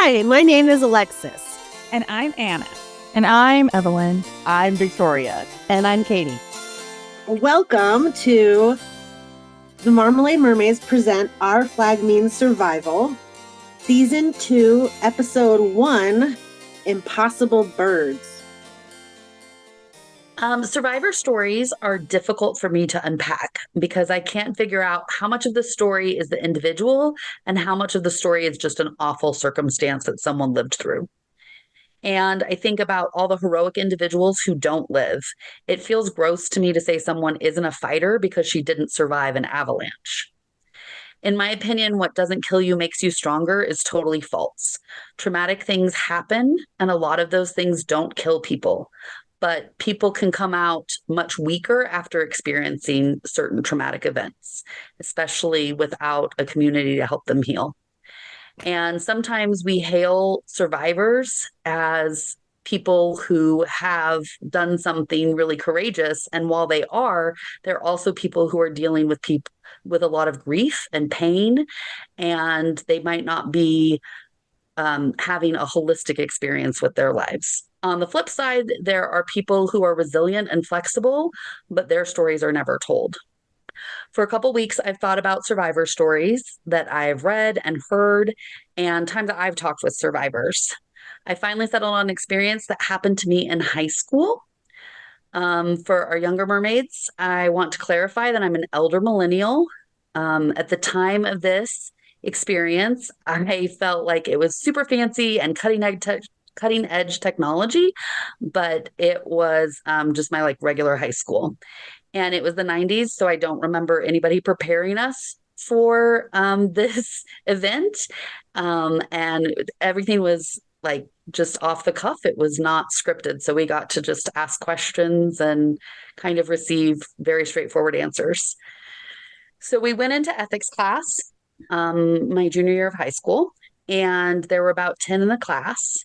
Hi, my name is Alexis. And I'm Anna. And I'm Evelyn. I'm Victoria. And I'm Katie. Welcome to the Marmalade Mermaids present Our Flag Means Survival, Season 2, Episode 1, Impossible Birds. Survivor stories are difficult for me to unpack because I can't figure out how much of the story is the individual and how much of the story is just an awful circumstance that someone lived through. And I think about all the heroic individuals who don't live. It feels gross to me to say someone isn't a fighter because she didn't survive an avalanche. In my opinion, what doesn't kill you makes you stronger is totally false. Traumatic things happen, and a lot of those things don't kill people. But people can come out much weaker after experiencing certain traumatic events, especially without a community to help them heal. And sometimes we hail survivors as people who have done something really courageous. And while they're also people who are dealing with a lot of grief and pain, and they might not be having a holistic experience with their lives. On the flip side, there are people who are resilient and flexible, but their stories are never told. For a couple weeks, I've thought about survivor stories that I've read and heard, and times that I've talked with survivors. I finally settled on an experience that happened to me in high school. For our younger mermaids, I want to clarify that I'm an elder millennial. At the time of this experience, I felt like it was super fancy and cutting edge technology, but it was just my regular high school. And it was the 90s, so I don't remember anybody preparing us for this event. And everything was just off the cuff. It was not scripted. So we got to just ask questions and kind of receive very straightforward answers. So we went into ethics class my junior year of high school, and there were about 10 in the class.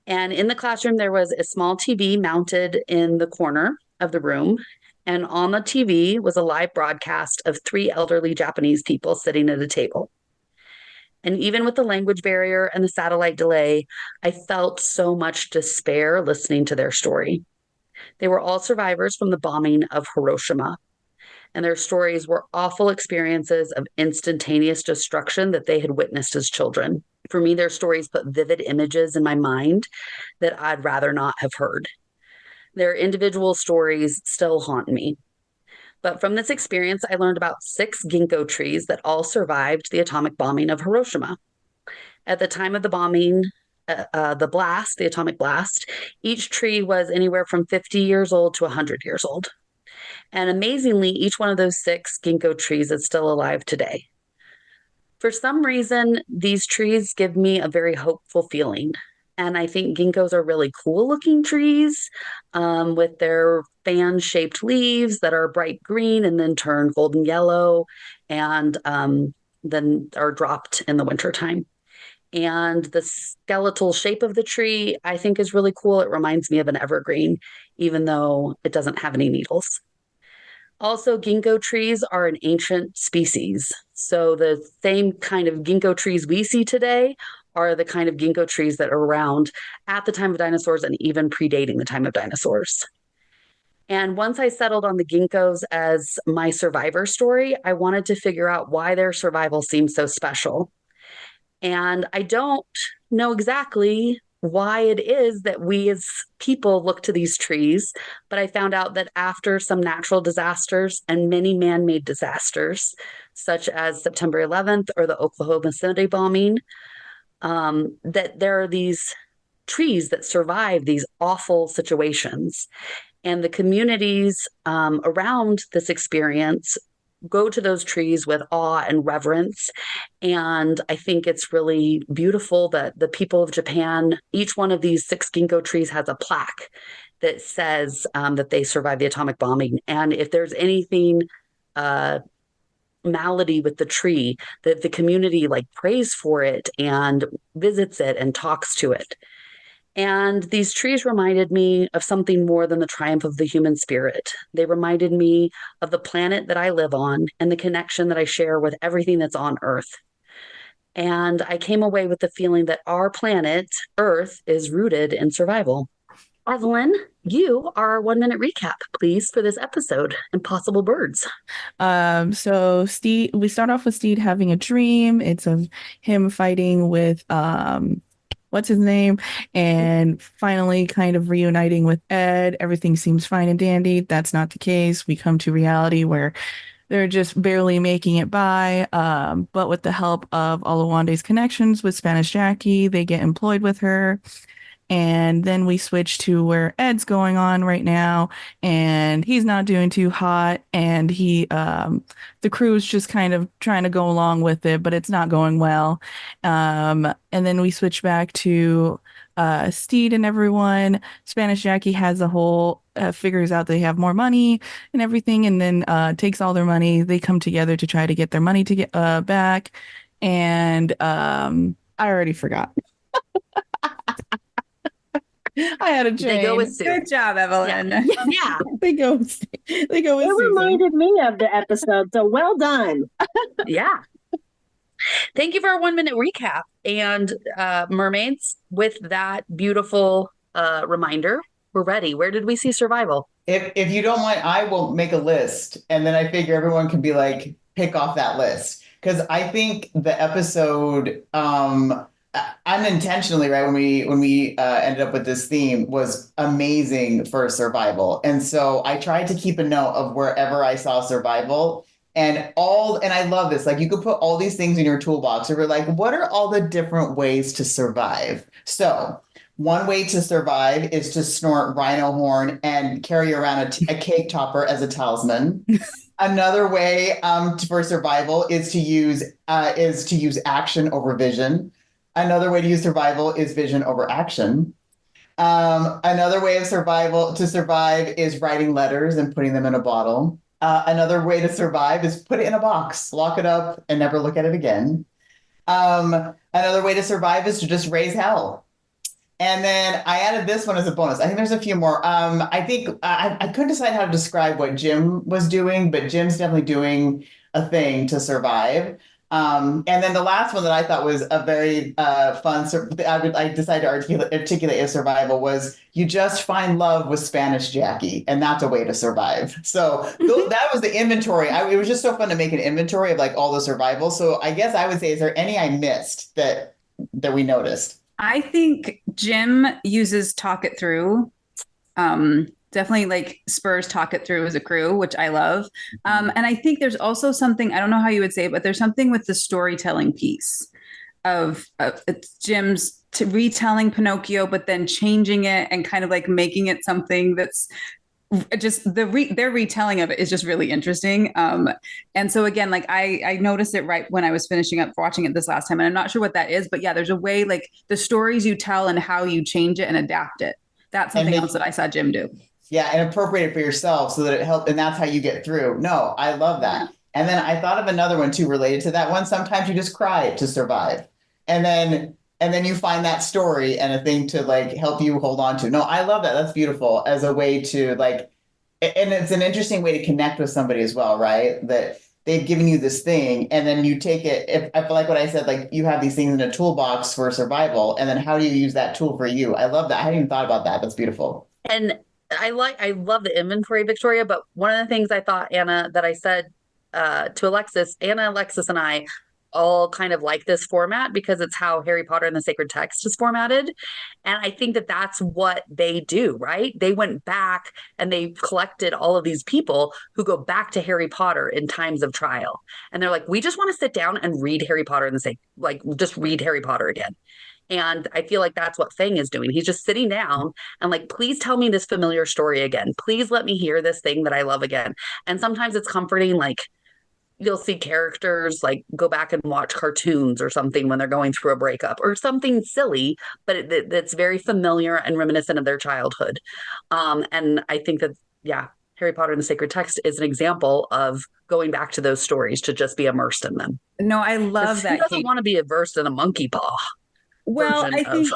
And in the classroom, there was a small TV mounted in the corner of the room. And on the TV was a live broadcast of 3 elderly Japanese people sitting at a table. And even with the language barrier and the satellite delay, I felt so much despair listening to their story. They were all survivors from the bombing of Hiroshima. And their stories were awful experiences of instantaneous destruction that they had witnessed as children. For me, their stories put vivid images in my mind that I'd rather not have heard. Their individual stories still haunt me. But from this experience, I learned about 6 ginkgo trees that all survived the atomic bombing of Hiroshima. At the time of the bombing, the atomic blast, each tree was anywhere from 50 years old to 100 years old. And amazingly, each one of those 6 ginkgo trees is still alive today. For some reason, these trees give me a very hopeful feeling. And I think ginkgos are really cool looking trees with their fan-shaped leaves that are bright green and then turn golden yellow and then are dropped in the wintertime. And the skeletal shape of the tree, I think, is really cool. It reminds me of an evergreen, even though it doesn't have any needles. Also, ginkgo trees are an ancient species. So the same kind of ginkgo trees we see today are the kind of ginkgo trees that are around at the time of dinosaurs and even predating the time of dinosaurs. And once I settled on the ginkgos as my survivor story, I wanted to figure out why their survival seems so special. And I don't know exactly why it is that we as people look to these trees, but I found out that after some natural disasters and many man-made disasters, such as September 11th or the Oklahoma City bombing, that there are these trees that survive these awful situations. And the communities around this experience go to those trees with awe and reverence. And I think it's really beautiful that the people of Japan, each one of these 6 ginkgo trees has a plaque that says that they survived the atomic bombing. And if there's anything malady with the tree, that the community prays for it and visits it and talks to it. And these trees reminded me of something more than the triumph of the human spirit. They reminded me of the planet that I live on and the connection that I share with everything that's on Earth. And I came away with the feeling that our planet, Earth, is rooted in survival. Evelyn, you are our 1 minute recap, please, for this episode, Impossible Birds. So Steed, we start off with Steed having a dream. It's of him fighting with what's his name, and finally kind of reuniting with Ed. Everything seems fine and dandy. That's not the case. We come to reality where they're just barely making it by. But with the help of Olawande's connections with Spanish Jackie, they get employed with her. And then we switch to where Ed's going on right now, and he's not doing too hot. And the crew's just kind of trying to go along with it, but it's not going well. And then we switch back to Steed and everyone. Spanish Jackie has a whole figures out they have more money and everything, and then takes all their money. They come together to try to get their money to get back. And I already forgot. I had a train. They go with Sue. Good job, Evelyn. Yeah. They go with It reminded me of the episode, so well done. Yeah. Thank you for our 1 minute recap. And mermaids, with that beautiful reminder, we're ready. Where did we see survival? If you don't mind, I will make a list, and then I figure everyone can be like, pick off that list. Because I think the episode unintentionally, right, when we ended up with this theme, was amazing for survival. And so I tried to keep a note of wherever I saw survival. And I love this. Like, you could put all these things in your toolbox, or we're like, what are all the different ways to survive? So one way to survive is to snort rhino horn and carry around a cake topper as a talisman. Another way for survival is to use action over vision. Another way to use survival is vision over action. Another way of to survive is writing letters and putting them in a bottle. Another way to survive is put it in a box, lock it up, and never look at it again. Another way to survive is to just raise hell. And then I added this one as a bonus. I think there's a few more. I think I couldn't decide how to describe what Jim was doing, but Jim's definitely doing a thing to survive. And then the last one that I thought was a very fun, I decided to articulate as survival, was you just find love with Spanish Jackie, and that's a way to survive. So that was the inventory. It was just so fun to make an inventory of like all the survival. So I guess I would say, is there any I missed that we noticed? I think Jim uses talk it through. Definitely like Spurs talk it through as a crew, which I love. And I think there's also something, I don't know how you would say it, but there's something with the storytelling piece of it's Jim's retelling Pinocchio, but then changing it and kind of like making it something that's just their retelling of it is just really interesting. And so again, like I noticed it right when I was finishing up watching it this last time, and I'm not sure what that is, but yeah, there's a way, like the stories you tell and how you change it and adapt it. That's something else that I saw Jim do. Yeah, and appropriate it for yourself so that it helps, and that's how you get through. No, I love that. And then I thought of another one too related to that one. Sometimes you just cry to survive. And then you find that story and a thing to like help you hold on to. No, I love that. That's beautiful as a way to like, and it's an interesting way to connect with somebody as well, right? That they've given you this thing, and then you take it. If I feel like what I said, like you have these things in a toolbox for survival, and then how do you use that tool for you? I love that. I hadn't even thought about that. That's beautiful. And I love the inventory, Victoria, but one of the things I thought, Anna, that I said to Alexis, Anna, Alexis, and I all kind of like this format because it's how Harry Potter and the Sacred Text is formatted. And I think that that's what they do, right? They went back and they collected all of these people who go back to Harry Potter in times of trial. And they're like, we just want to sit down and read Harry Potter just read Harry Potter again. And I feel like that's what Fang is doing. He's just sitting down and like, please tell me this familiar story again. Please let me hear this thing that I love again. And sometimes it's comforting, like you'll see characters like go back and watch cartoons or something when they're going through a breakup or something silly, but that's very familiar and reminiscent of their childhood. And I think that, yeah, Harry Potter and the Sacred Text is an example of going back to those stories to just be immersed in them. No, I love that. Who doesn't want to be immersed in a monkey paw? Well, I think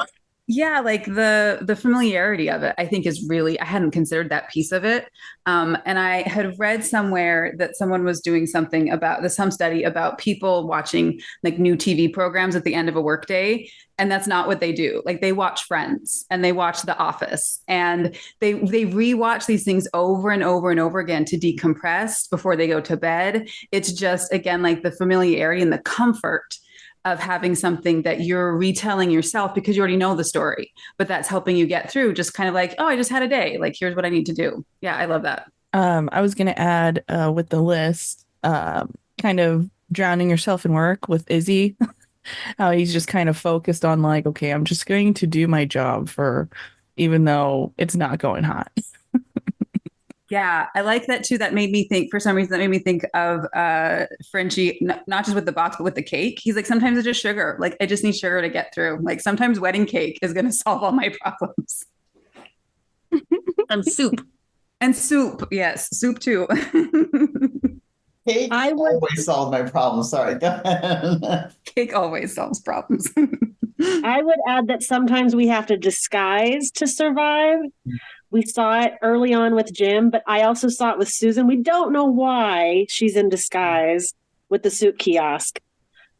Yeah, like the familiarity of it, I think is really, I hadn't considered that piece of it. And I had read somewhere that someone was doing something about some study about people watching like new TV programs at the end of a workday. And that's not what they do. Like they watch Friends and they watch The Office and they rewatch these things over and over and over again to decompress before they go to bed. It's just again like the familiarity and the comfort of having something that you're retelling yourself because you already know the story, but that's helping you get through just kind of like, oh, I just had a day. Like, here's what I need to do. Yeah, I love that. I was going to add with the list, kind of drowning yourself in work with Izzy, how he's just kind of focused on like, okay, I'm just going to do my job for, even though it's not going hot. Yeah, I like that too. That made me think, for some reason, that made me think of Frenchie, not just with the box, but with the cake. He's like, sometimes it's just sugar. Like, I just need sugar to get through. Like, sometimes wedding cake is going to solve all my problems. And soup. And soup. Yes, soup too. Cake I would- always solve my problem. Sorry, go ahead. Cake always solves problems. I would add that sometimes we have to disguise to survive. We saw it early on with Jim, but I also saw it with Susan. We don't know why she's in disguise with the soup kiosk,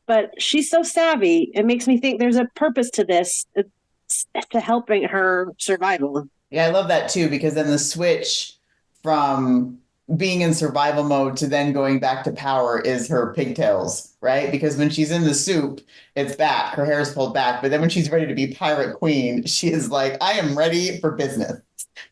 but she's so savvy. It makes me think there's a purpose to this. It's to helping her survival. Yeah, I love that too, because then the switch from being in survival mode to then going back to power is her pigtails, right? Because when she's in the soup, it's back, her hair is pulled back. But then when she's ready to be pirate queen, she is like, I am ready for business.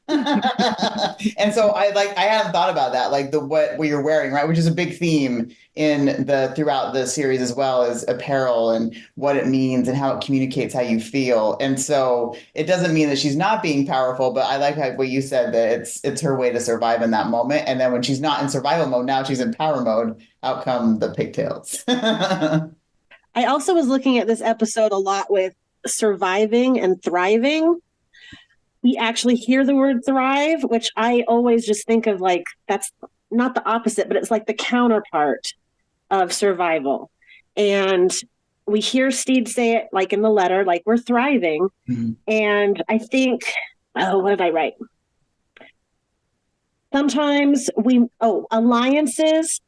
And so I hadn't thought about that, like what you're wearing, right? Which is a big theme in throughout the series as well, as apparel and what it means and how it communicates how you feel. And so it doesn't mean that she's not being powerful, but I like what you said, that it's her way to survive in that moment. And then when she's not in survival mode, now she's in power mode, out come the pigtails. I also was looking at this episode a lot with surviving and thriving. We actually hear the word thrive, which I always just think of like that's not the opposite, but it's like the counterpart of survival. And we hear Steed say it like in the letter, like we're thriving. Mm-hmm. And I think, what did I write? Sometimes alliances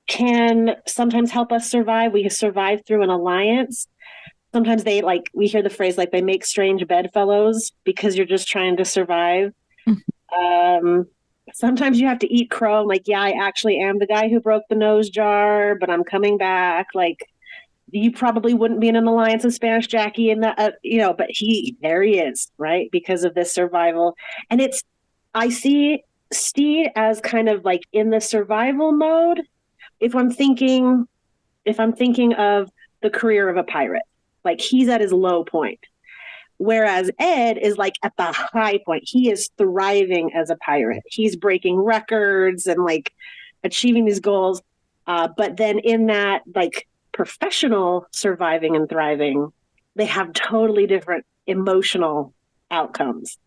can sometimes help us survive. We survive through an alliance. Sometimes we hear the phrase like they make strange bedfellows because you're just trying to survive. Sometimes you have to eat crow. I'm like, yeah, I actually am the guy who broke the nose jar, but I'm coming back. Like, you probably wouldn't be in an alliance with Spanish Jackie and that, but there he is, right? Because of this survival. And I see Steed as kind of like in the survival mode. If I'm thinking of the career of a pirate. Like he's at his low point. Whereas Ed is like at the high point. He is thriving as a pirate. He's breaking records and like achieving these goals. But then in that like professional surviving and thriving, they have totally different emotional outcomes.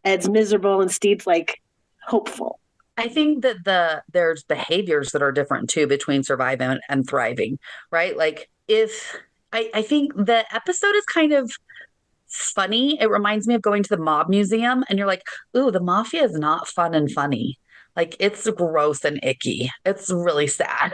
Ed's miserable and Steed's like hopeful. I think that there's behaviors that are different too between surviving and thriving, right? Like I think the episode is kind of funny. It reminds me of going to the mob museum and you're like, ooh, the mafia is not fun and funny. Like it's gross and icky. It's really sad.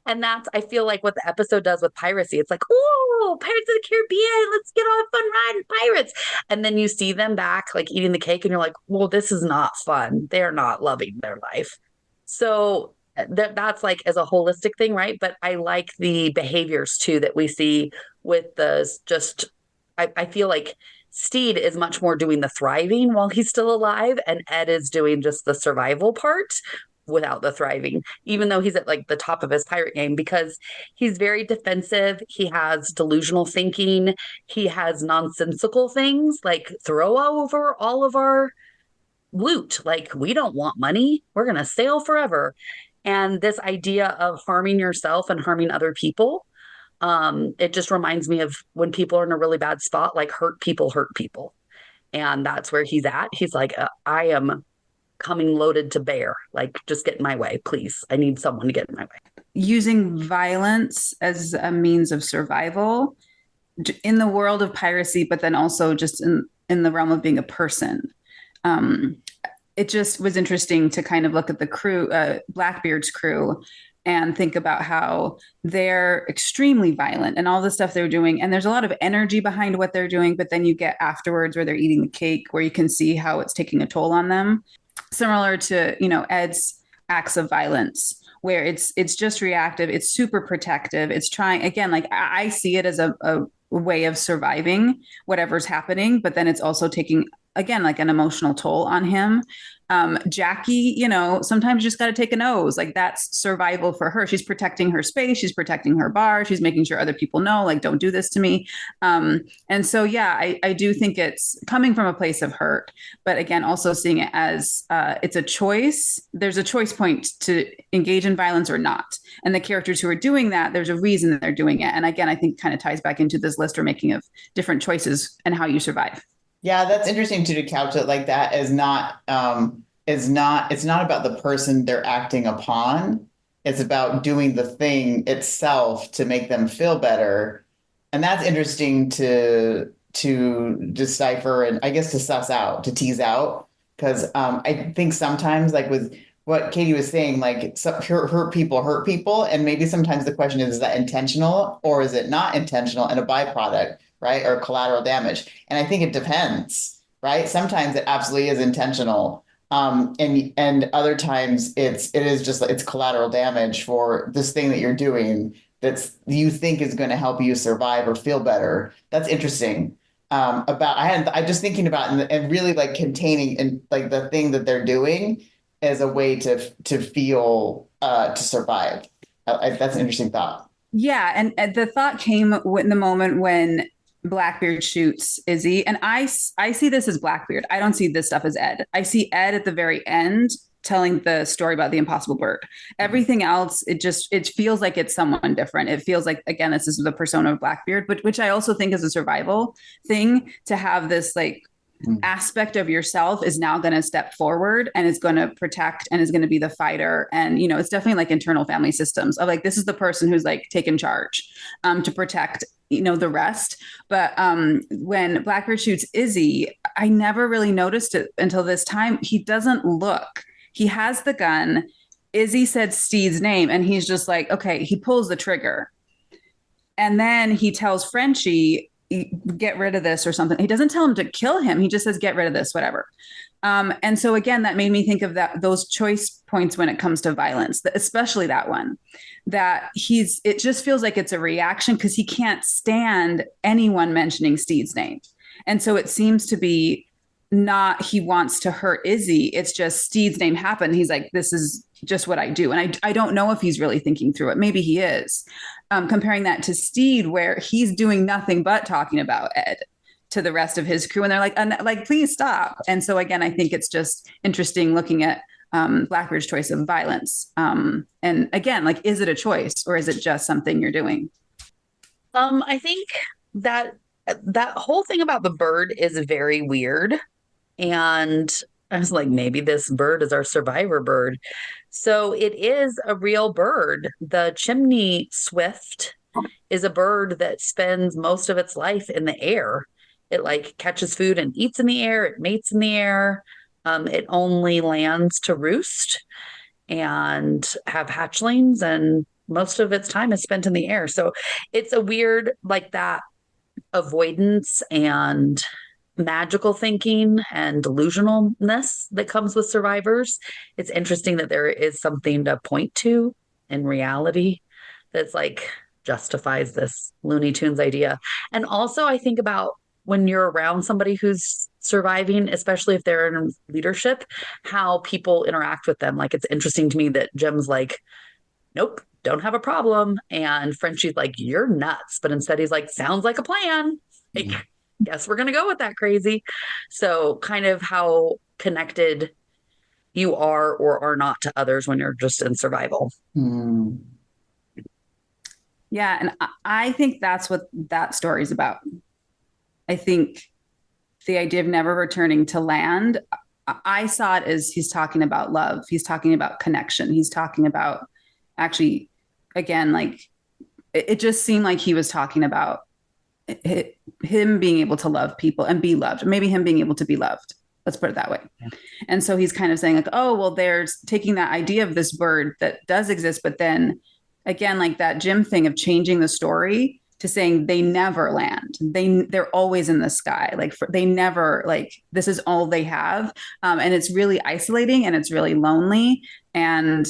And I feel like what the episode does with piracy. It's like, ooh, Pirates of the Caribbean, let's get on a fun ride in pirates. And then you see them back like eating the cake and you're like, well, this is not fun. They're not loving their life. So that's like as a holistic thing, right? But I like the behaviors too that we see with I feel like Steed is much more doing the thriving while he's still alive, and Ed is doing just the survival part without the thriving, even though he's at like the top of his pirate game, because he's very defensive. He has delusional thinking. He has nonsensical things like throw over all of our loot. Like, we don't want money. We're going to sail forever. And this idea of harming yourself and harming other people, it just reminds me of when people are in a really bad spot, like hurt people. And that's where he's at. He's like, I am coming loaded to bear. Like, just get in my way, please. I need someone to get in my way. Using violence as a means of survival in the world of piracy, but then also just in the realm of being a person. Um, it just was interesting to kind of look at the crew, Blackbeard's crew, and think about how they're extremely violent and all the stuff they're doing. And there's a lot of energy behind what they're doing, but then you get afterwards where they're eating the cake, where you can see how it's taking a toll on them. Similar to, Ed's acts of violence, where it's just reactive, it's super protective, it's trying, again, like I see it as a way of surviving whatever's happening, but then it's also taking, again, like an emotional toll on him. Jackie, sometimes you just got to take a nose. Like that's survival for her. She's protecting her space. She's protecting her bar. She's making sure other people know, like, don't do this to me. And so, yeah, I do think it's coming from a place of hurt, but again, also seeing it as it's a choice. There's a choice point to engage in violence or not. And the characters who are doing that, there's a reason that they're doing it. And again, I think kind of ties back into this list we're making of different choices and how you survive. Yeah, that's interesting too, to couch it like that as not it's not about the person they're acting upon. It's about doing the thing itself to make them feel better. And that's interesting to decipher and I guess to suss out, to tease out. Because I think sometimes, like with what Katie was saying, like hurt people. And maybe sometimes the question is that intentional or is it not intentional and a byproduct? Right? Or collateral damage. And I think it depends, right? Sometimes it absolutely is intentional. And other times it is just it's collateral damage for this thing that you're doing that's you think is going to help you survive or feel better. That's interesting. I'm just thinking about and really like containing and like the thing that they're doing as a way to feel to survive. That's an interesting thought. Yeah, and the thought came in the moment when Blackbeard shoots Izzy, and I see this as Blackbeard. I don't see this stuff as Ed. I see Ed at the very end telling the story about the impossible bird. Everything else, it feels like it's someone different. It feels like, again, this is the persona of Blackbeard, but which I also think is a survival thing, to have this like aspect of yourself is now going to step forward and is going to protect and is going to be the fighter. And, it's definitely like internal family systems of like, this is the person who's like taken charge to protect, the rest. But when Blackbeard shoots Izzy, I never really noticed it until this time. He doesn't look, he has the gun. Izzy said Steed's name and he's just like, okay, he pulls the trigger. And then he tells Frenchie, get rid of this or something. He doesn't tell him to kill him. He just says, get rid of this, whatever. And so again, that made me think of those choice points when it comes to violence, especially that one, that it just feels like it's a reaction because he can't stand anyone mentioning Steed's name. And so it seems to be not, he wants to hurt Izzy. It's just Steed's name happened. He's like, this is just what I do. And I don't know if he's really thinking through it. Maybe he is. Comparing that to Steed, where he's doing nothing but talking about Ed to the rest of his crew. And they're like, please stop. And so again, I think it's just interesting looking at Blackbeard's choice of violence. And again, like, is it a choice or is it just something you're doing? I think that whole thing about the bird is very weird. And I was like, maybe this bird is our survivor bird. So it is a real bird. The chimney swift is a bird that spends most of its life in the air. It like catches food and eats in the air. It mates in the air. It only lands to roost and have hatchlings, and most of its time is spent in the air. So it's a weird, like, that avoidance and magical thinking and delusionalness that comes with survivors. It's interesting that there is something to point to in reality that's like justifies this Looney Tunes idea. And also I think about when you're around somebody who's surviving, especially if they're in leadership, how people interact with them. Like, it's interesting to me that Jim's like, nope, don't have a problem. And Frenchie's like, you're nuts. But instead he's like, sounds like a plan. Like, guess we're going to go with that crazy. So kind of how connected you are or are not to others when you're just in survival. Yeah. And I think that's what that story is about. I think the idea of never returning to land, I saw it as he's talking about love. He's talking about connection. He's talking about actually, again, like it just seemed like he was talking about him being able to love people and be loved, maybe him being able to be loved. Let's put it that way. And so he's kind of saying like, oh, well, there's taking that idea of this bird that does exist, but then again, like that Jim thing of changing the story to saying they never land. They're always in the sky. Like they never like this is all they have, and it's really isolating and it's really lonely. And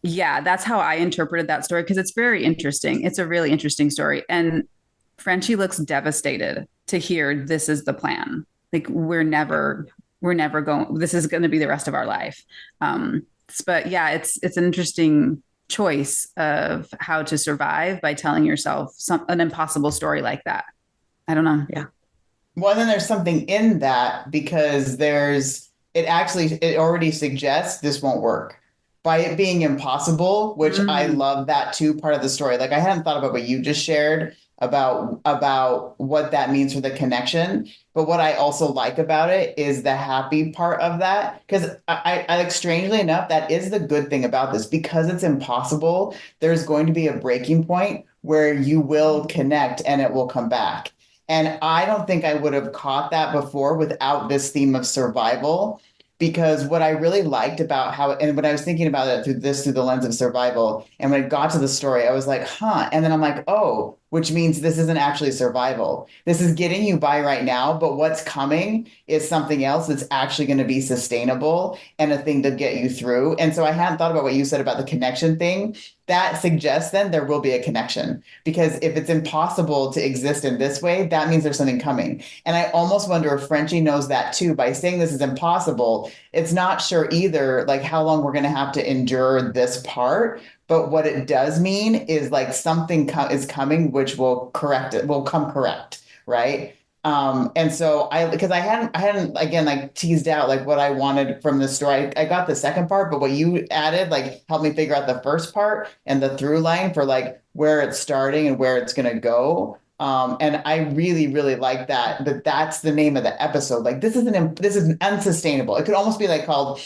yeah, that's how I interpreted that story because it's very interesting. It's a really interesting story, and Frenchie looks devastated to hear this is the plan. Like we're never going. This is going to be the rest of our life. But yeah, it's an interesting choice of how to survive by telling yourself an impossible story like that. I don't know. Yeah. Well, then there's something in that because it already suggests this won't work by it being impossible, which I love that too part of the story. Like I hadn't thought about what you just shared about what that means for the connection. But what I also like about it is the happy part of that. Because I like strangely enough, that is the good thing about this. Because it's impossible, there's going to be a breaking point where you will connect and it will come back. And I don't think I would have caught that before without this theme of survival. Because what I really liked about and when I was thinking about it through the lens of survival, and when it got to the story, I was like, huh. And then I'm like, oh, which means this isn't actually survival. This is getting you by right now, but what's coming is something else that's actually going to be sustainable and a thing to get you through. And so I hadn't thought about what you said about the connection thing. That suggests then there will be a connection, because if it's impossible to exist in this way, that means there's something coming. And I almost wonder if Frenchie knows that too. By saying this is impossible, it's not sure either, like how long we're going to have to endure this part. But what it does mean is like something is coming, which will correct it, will come correct, right? And so because I hadn't again like teased out like what I wanted from the story. I got the second part, but what you added like helped me figure out the first part and the through line for like where it's starting and where it's gonna go. And I really, really like that. But that's the name of the episode. Like this is unsustainable. It could almost be like called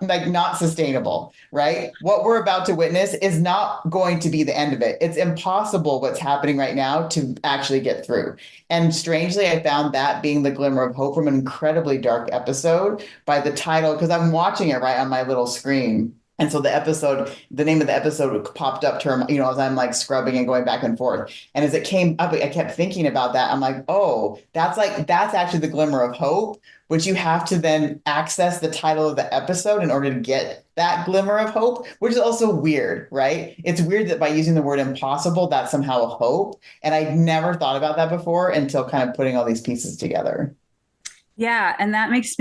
like not sustainable, right? What we're about to witness is not going to be the end of it. It's impossible what's happening right now to actually get through. And strangely, I found that being the glimmer of hope from an incredibly dark episode by the title, because I'm watching it right on my little screen. And so the name of the episode popped up to, as I'm like scrubbing and going back and forth. And as it came up, I kept thinking about that. I'm like, oh, that's actually the glimmer of hope, which you have to then access the title of the episode in order to get that glimmer of hope, which is also weird, right? It's weird that by using the word impossible, that's somehow a hope. And I never thought about that before until kind of putting all these pieces together. Yeah. And that makes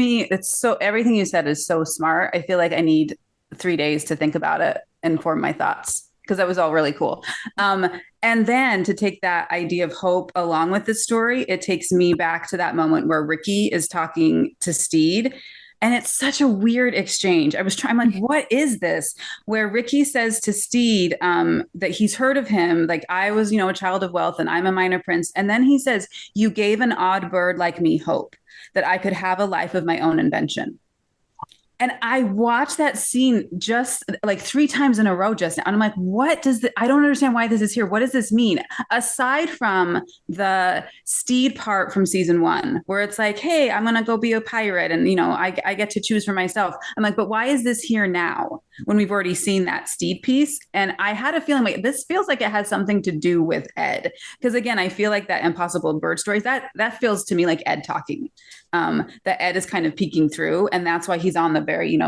everything you said is so smart. I feel like I need 3 days to think about it and form my thoughts, because that was all really cool. And then to take that idea of hope along with this story, it takes me back to that moment where Ricky is talking to Steed. And it's such a weird exchange. I'm like, what is this? Where Ricky says to Steed that he's heard of him. Like, I was, a child of wealth and I'm a minor prince. And then he says, you gave an odd bird like me hope that I could have a life of my own invention. And I watched that scene just like 3 times in a row just now. And I'm like, I don't understand why this is here. What does this mean? Aside from the Steed part from season 1, where it's like, hey, I'm going to go be a pirate. And, I get to choose for myself. I'm like, but why is this here now when we've already seen that Steed piece? And I had a feeling like this feels like it has something to do with Ed. Because again, I feel like that impossible bird stories, that feels to me like Ed talking. That Ed is kind of peeking through, and that's why he's on the very,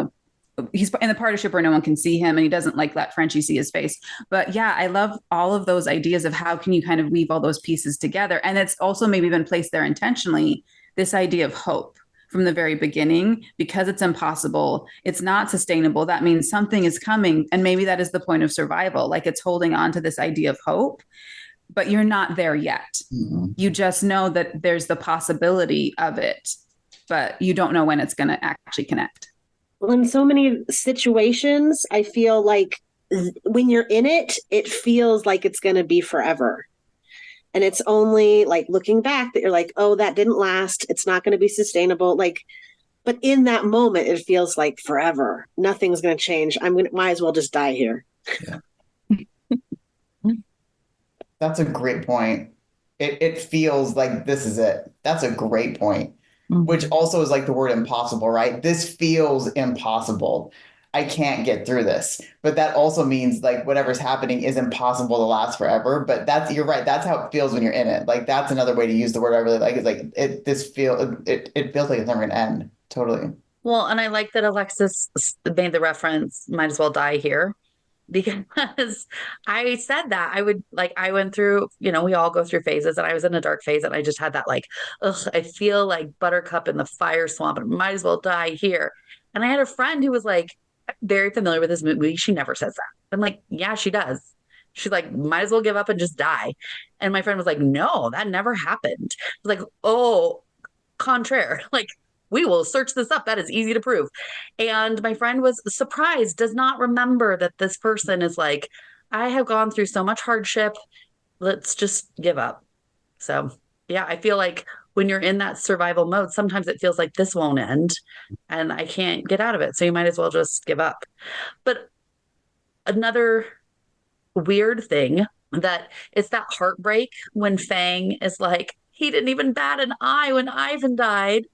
he's in the part of ship where no one can see him, and he doesn't like let Frenchie see his face. But yeah, I love all of those ideas of how can you kind of weave all those pieces together. And it's also maybe been placed there intentionally, this idea of hope from the very beginning, because it's impossible, it's not sustainable. That means something is coming, and maybe that is the point of survival. Like it's holding on to this idea of hope, but you're not there yet. Mm-hmm. You just know that there's the possibility of it, but you don't know when it's going to actually connect. Well, in so many situations, I feel like when you're in it, it feels like it's going to be forever. And it's only like looking back that you're like, oh, that didn't last. It's not going to be sustainable. But in that moment, it feels like forever. Nothing's going to change. Might as well just die here. Yeah. That's a great point. it feels like this is it. That's a great point. Mhm. Which also is like the word impossible, right? This feels impossible. I can't get through this. But that also means like whatever's happening is impossible to last forever. But you're right. That's how it feels when you're in it. Like that's another way to use the word I really like is like it feels like it's never gonna end. Totally. Well, and I like that Alexis made the reference, might as well die here. Because I said that I went through, we all go through phases, and I was in a dark phase, and I just had that like, ugh, I feel like Buttercup in the fire swamp and might as well die here. And I had a friend who was like very familiar with this movie. She never says that. I'm like, yeah, she does. She's like, might as well give up and just die. And my friend was like, no, that never happened. I was like, oh, contraire. Like, we will search this up. That is easy to prove. And my friend was surprised, does not remember that this person is like, I have gone through so much hardship. Let's just give up. So, yeah, I feel like when you're in that survival mode, sometimes it feels like this won't end and I can't get out of it. So you might as well just give up. But another weird thing that it's that heartbreak when Fang is like, he didn't even bat an eye when Ivan died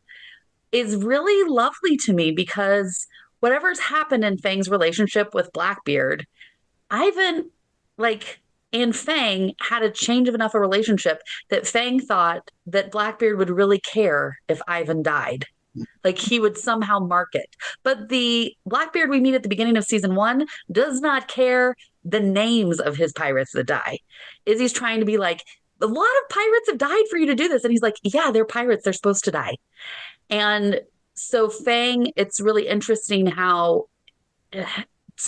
is really lovely to me because whatever's happened in Fang's relationship with Blackbeard, Ivan, like, and Fang had a change of enough a relationship that Fang thought that Blackbeard would really care if Ivan died. Like he would somehow mark it. But the Blackbeard we meet at the beginning of season 1 does not care the names of his pirates that die. Izzy's trying to be like, a lot of pirates have died for you to do this. And he's like, yeah, they're pirates. They're supposed to die. And so Fang, it's really interesting how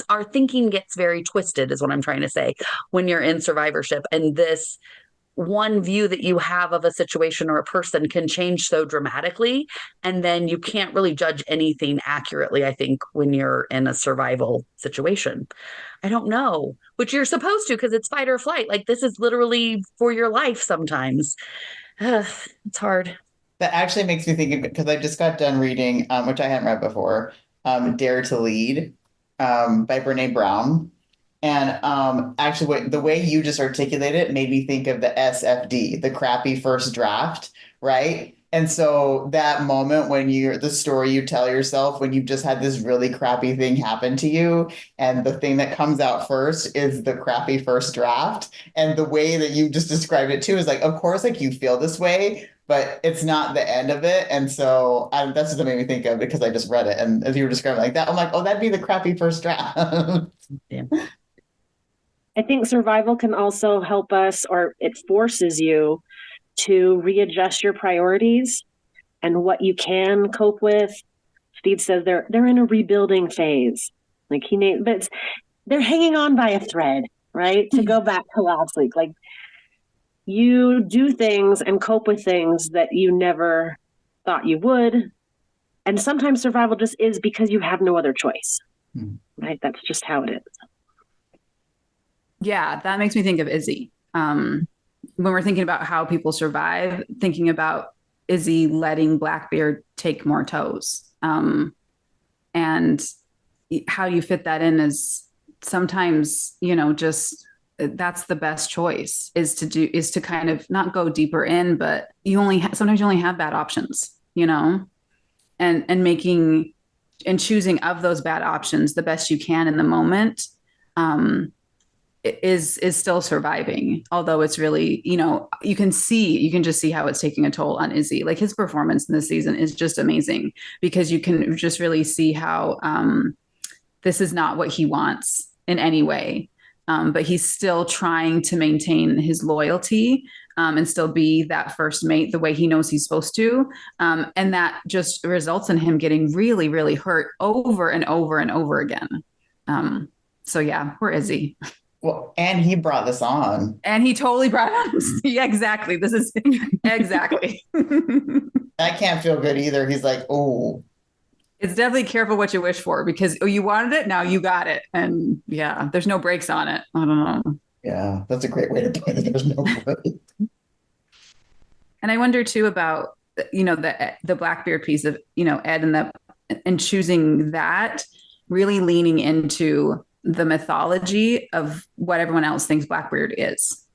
our thinking gets very twisted, is what I'm trying to say, when you're in survivorship. And this one view that you have of a situation or a person can change so dramatically. And then you can't really judge anything accurately, I think, when you're in a survival situation. I don't know, which you're supposed to because it's fight or flight. Like this is literally for your life sometimes. It's hard. That actually makes me think because I just got done reading, which I hadn't read before, Dare to Lead by Brene Brown. And actually, the way you just articulated it made me think of the SFD, the crappy first draft, right? And so that moment when the story you tell yourself when you've just had this really crappy thing happen to you, and the thing that comes out first is the crappy first draft. And the way that you just described it too is like, of course, like you feel this way, but it's not the end of it. And so that's just what made me think of because I just read it. And as you were describing it like that, I'm like, oh, that'd be the crappy first draft. Yeah. I think survival can also help us, or it forces you to readjust your priorities and what you can cope with. Steve says they're in a rebuilding phase. Like but they're hanging on by a thread, right? To go back to last week, like you do things and cope with things that you never thought you would. And sometimes survival just is because you have no other choice, right? That's just how it is. Yeah, that makes me think of Izzy. When we're thinking about how people survive, thinking about Izzy letting Blackbeard take more toes. And how you fit that in is sometimes, just that's the best choice is to kind of not go deeper in, but sometimes you only have bad options, and making and choosing of those bad options the best you can in the moment. Is still surviving, although it's really, you can just see how it's taking a toll on Izzy. Like his performance in this season is just amazing because you can just really see how this is not what he wants in any way. But he's still trying to maintain his loyalty and still be that first mate the way he knows he's supposed to. And that just results in him getting really, really hurt over and over and over again. So yeah, poor Izzy. Well, and he brought this on. And he totally brought it on. Yeah, exactly. This is exactly. That can't feel good either. He's like, oh. It's definitely careful what you wish for because you wanted it, now you got it. And yeah, there's no brakes on it. I don't know. Yeah, that's a great way to put it. There's no brakes. And I wonder too about, the Blackbeard piece of, Ed and choosing that, really leaning into the mythology of what everyone else thinks Blackbeard is.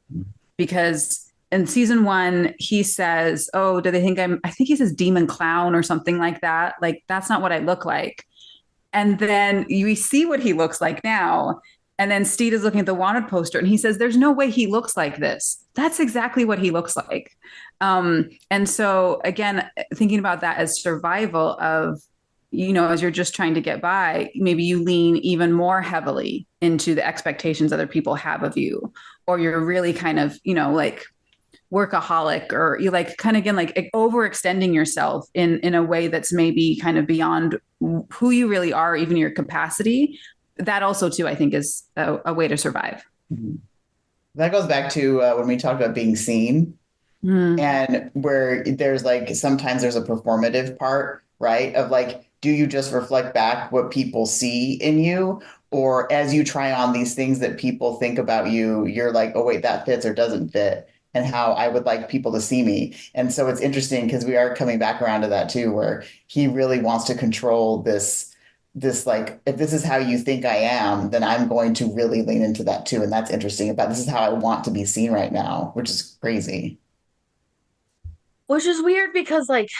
Because in season 1, he says, "Oh, do they think I think he says demon clown or something like that. Like, that's not what I look like." And then we see what he looks like now. And then Steed is looking at the wanted poster and he says, "There's no way he looks like this." That's exactly what he looks like. And so, again, thinking about that as survival of, as you're just trying to get by, maybe you lean even more heavily into the expectations other people have of you, or you're really kind of, like workaholic, or you like kind of, again, like overextending yourself in a way that's maybe kind of beyond who you really are, even your capacity. That also too, I think, is a way to survive. That goes back to when we talked about being seen, and where there's like sometimes there's a performative part, right? Of like, do you just reflect back what people see in you? Or as you try on these things that people think about you, you're like, oh, wait, that fits or doesn't fit, and how I would like people to see me. And so it's interesting because we are coming back around to that too, where he really wants to control this like, if this is how you think I am, then I'm going to really lean into that too. And that's interesting about this is how I want to be seen right now, which is crazy. Which is weird because like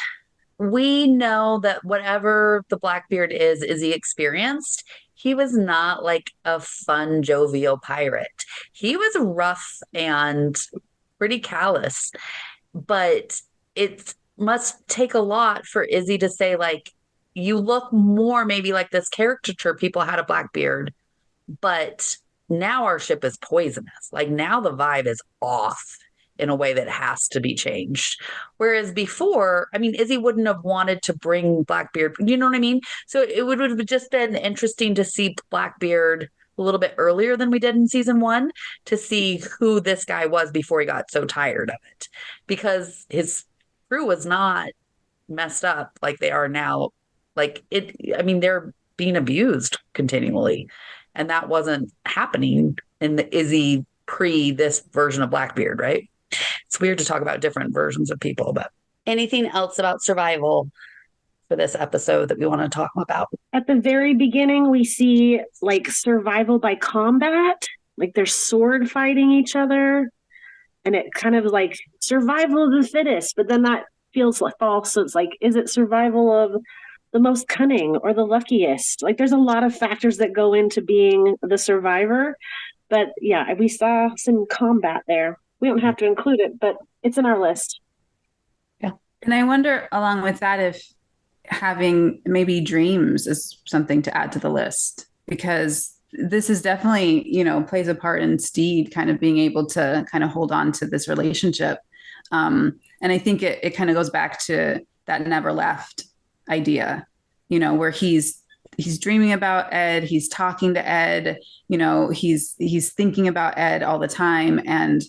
we know that whatever the Blackbeard is he experienced. He was not like a fun, jovial pirate. He was rough and pretty callous. But it must take a lot for Izzy to say, like, you look more maybe like this caricature people had a Blackbeard, but now our ship is poisonous. Like now the vibe is off in a way that has to be changed. Whereas before, I mean, Izzy wouldn't have wanted to bring Blackbeard, you know what I mean? So it would have just been interesting to see Blackbeard a little bit earlier than we did in season 1 to see who this guy was before he got so tired of it. Because his crew was not messed up like they are now. Like I mean, they're being abused continually. And that wasn't happening in the Izzy pre this version of Blackbeard, right? It's weird to talk about different versions of people, but anything else about survival for this episode that we want to talk about? At the very beginning, we see like survival by combat, like they're sword fighting each other. And it kind of like survival of the fittest, but then that feels like false. So it's like, is it survival of the most cunning or the luckiest? Like there's a lot of factors that go into being the survivor. But yeah, we saw some combat there. We don't have to include it, but it's in our list. Yeah. And I wonder along with that if having maybe dreams is something to add to the list, because this is definitely, plays a part in Steed kind of being able to kind of hold on to this relationship. And I think it kind of goes back to that never left idea, where he's dreaming about Ed, he's talking to Ed, he's thinking about Ed all the time. And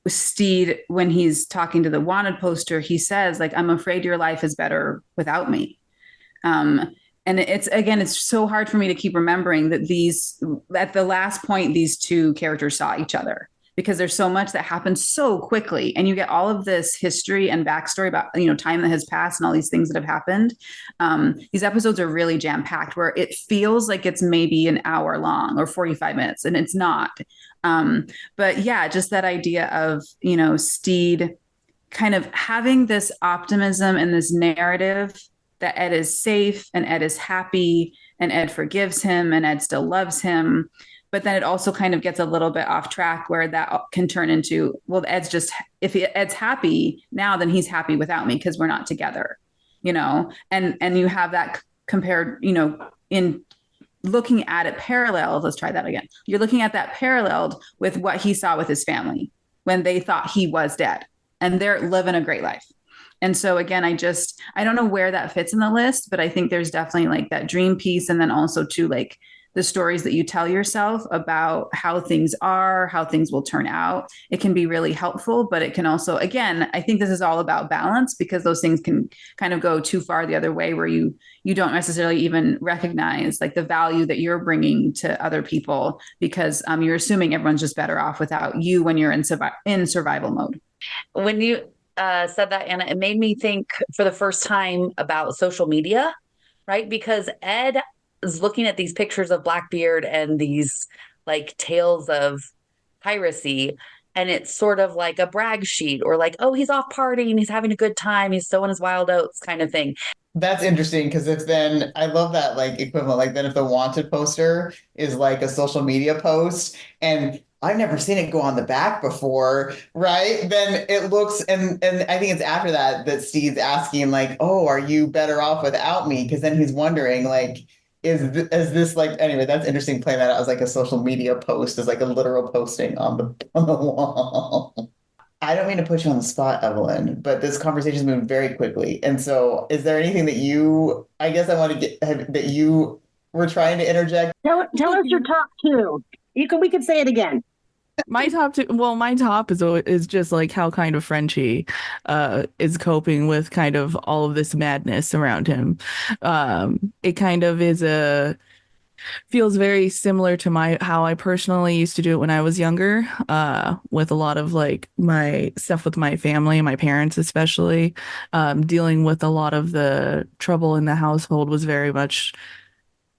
Steed, when he's talking to the wanted poster, he says, like, "I'm afraid your life is better without me." And it's so hard for me to keep remembering that at the last point, these two characters saw each other, because there's so much that happens so quickly, and you get all of this history and backstory about, time that has passed and all these things that have happened. These episodes are really jam packed, where it feels like it's maybe an hour long or 45 minutes, and it's not. But yeah, just that idea of, Steed kind of having this optimism and this narrative that Ed is safe and Ed is happy and Ed forgives him and Ed still loves him. But then it also kind of gets a little bit off track, where that can turn into, well, if Ed's happy now, then he's happy without me because we're not together, and you have that compared, in looking at it paralleled. Let's try that again. You're looking at that paralleled with what he saw with his family when they thought he was dead, and they're living a great life. And so again, I don't know where that fits in the list, but I think there's definitely like that dream piece. And then also too, like the stories that you tell yourself about how things are, how things will turn out. It can be really helpful, but it can also, again, I think this is all about balance, because those things can kind of go too far the other way, where you don't necessarily even recognize like the value that you're bringing to other people, because you're assuming everyone's just better off without you when you're in survival mode. When you said that, Anna, it made me think for the first time about social media, right? Because Ed is looking at these pictures of Blackbeard and these like tales of piracy, and it's sort of like a brag sheet or like, oh, he's off partying, he's having a good time, he's sowing his wild oats kind of thing. That's interesting because if then I love that like equivalent. Like then if the wanted poster is like a social media post and I've never seen it go on the back before, right? Then it looks and I think it's after that that Steve's asking like, "Oh, are you better off without me?" Because then he's wondering like, is this like anyway? That's interesting. Playing that out as like a social media post, as like a literal posting on the wall. I don't mean to put you on the spot, Evelyn, but this conversation's moved very quickly. And so, is there anything that I guess I want to that you were trying to interject? Tell us your top two. We could say it again. My top two, well, my top is just like how kind of Frenchie is coping with kind of all of this madness around him. It kind of feels very similar to how I personally used to do it when I was younger, with a lot of like my stuff with my family, my parents especially, dealing with a lot of the trouble in the household was very much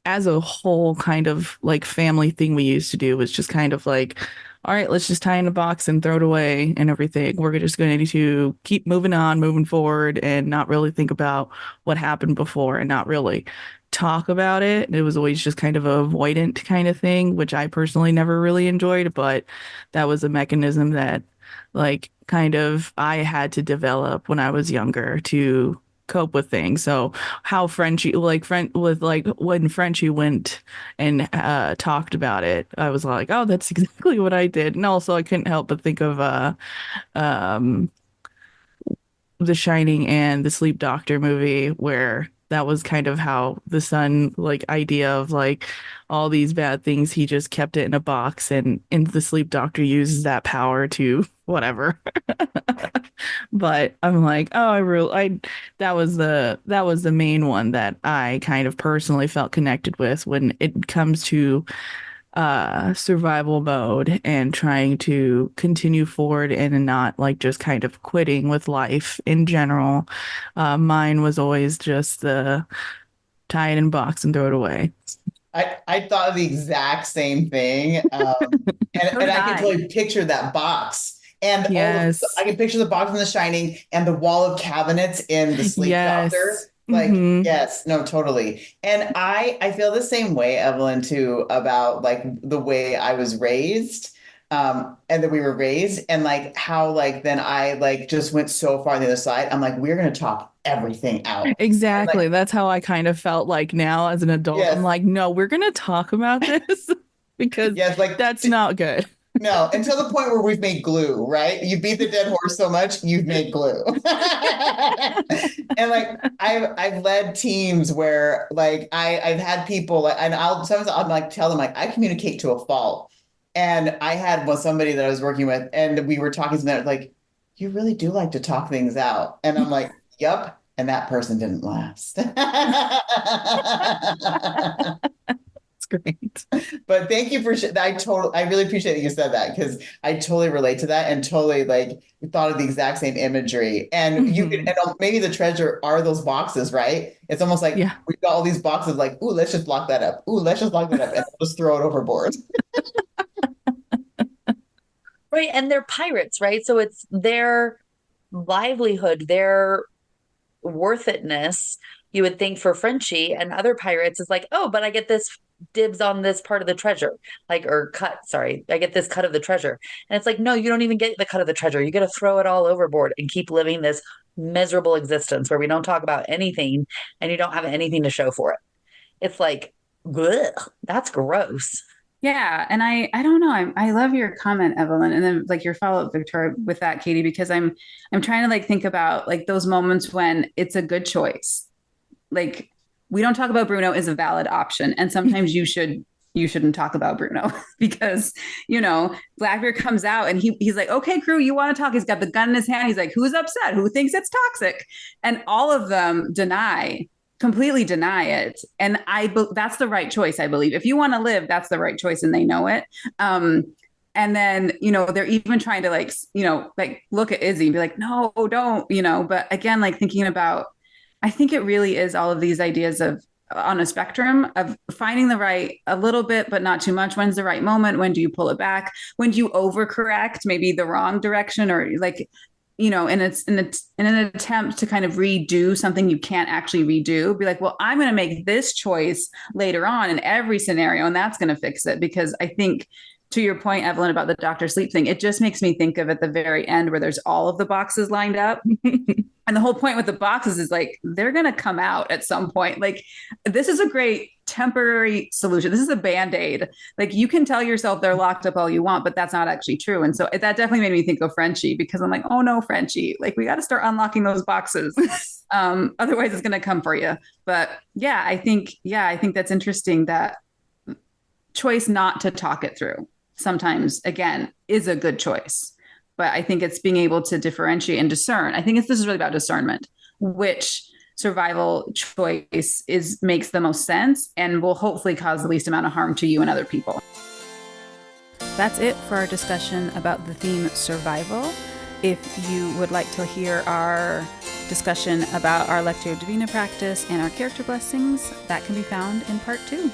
as a whole kind of like family thing we used to do was just kind of like, all right, let's just tie in a box and throw it away and everything. We're just going to keep moving on, moving forward, and not really think about what happened before and not really talk about it. It was always just kind of a avoidant kind of thing, which I personally never really enjoyed, but that was a mechanism that like kind of I had to develop when I was younger to cope with things. So how Frenchie like friend with like when Frenchie went and talked about it, I was like, oh, that's exactly what I did. And also I couldn't help but think of um The Shining and the Sleep Doctor movie where that was kind of how the son like idea of like all these bad things he just kept it in a box and the sleep doctor uses that power to whatever. But I'm like, oh, I that was the main one that I kind of personally felt connected with when it comes to survival mode and trying to continue forward and not like just kind of quitting with life in general. Mine was always just the tie it in a box and throw it away. I thought of the exact same thing, So and did I can I. totally picture that box and Yes. I can picture the box in The Shining and the wall of cabinets in The Sleep Doctor. Yes. Like, Hmm. yes, no, totally. And I feel the same way, Evelyn, too, about like the way I was raised. And that we were raised, and like how like then I like just went so far on the other side. I'm like, we're gonna talk everything out. And like, Exactly. That's how I kind of felt like now as an adult. I'm yes, like, no, we're gonna talk about this because yes, like that's not good. no, until the point where we've made glue, right? You beat the dead horse so much, you've made glue. And like I've led teams where like I've had people like and I'll sometimes I'll like tell them like I communicate to a fault. And I had somebody that I was working with and we were talking to them like, you really do like to talk things out. And I'm like, yep. And that person didn't last. It's great. But thank you for I really appreciate that you said that because I totally relate to that and totally like thought of the exact same imagery. And you could Hmm. and maybe the treasure are those boxes, right? It's almost like Yeah. we've got all these boxes like, ooh, let's just lock that up. Ooh, let's just lock that up and just throw it overboard. Right. And they're pirates, right? So it's their livelihood, their worth itness, you would think for Frenchie and other pirates is like, oh, but I get this dibs on this part of the treasure, like, or cut, sorry, I get this cut of the treasure. And it's like, no, you don't even get the cut of the treasure. You got to throw it all overboard and keep living this miserable existence where we don't talk about anything and you don't have anything to show for it. It's like, ugh, that's gross. Yeah, and I don't know. I love your comment, Evelyn, and then like your follow up, Victoria, with that, Katie, because I'm trying to like think about like those moments when it's a good choice. Like we don't talk about Bruno is a valid option, and sometimes you shouldn't talk about Bruno because Blackbeard comes out and he's like, okay, crew, you want to talk? He's got the gun in his hand. He's like, who's upset? Who thinks it's toxic? And all of them completely deny it. And that's the right choice, I believe. If you want to live, that's the right choice, and they know it. And then, they're even trying to like look at Izzy and be like, no, don't. But again, like thinking about, I think it really is all of these ideas of on a spectrum of finding the right, a little bit, but not too much. When's the right moment? When do you pull it back? When do you overcorrect, maybe the wrong direction, or like, you know, and it's in an attempt to kind of redo something you can't actually redo, be like, well, I'm going to make this choice later on in every scenario, and that's going to fix it. Because I think, to your point, Evelyn, about the Dr. Sleep thing, it just makes me think of at the very end where there's all of the boxes lined up. And the whole point with the boxes is like, they're going to come out at some point. Like, this is a great temporary solution. This is a Band-Aid. Like, you can tell yourself they're locked up all you want, but that's not actually true. And so that definitely made me think of Frenchie, because I'm like, oh no, Frenchie, like, we got to start unlocking those boxes. Otherwise it's going to come for you. But I think that's interesting, that choice not to talk it through sometimes, again, is a good choice. But I think it's being able to differentiate and discern. I think this is really about discernment, which survival choice makes the most sense and will hopefully cause the least amount of harm to you and other people. That's it for our discussion about the theme survival. If you would like to hear our discussion about our Lectio Divina practice and our character blessings, that can be found in part 2.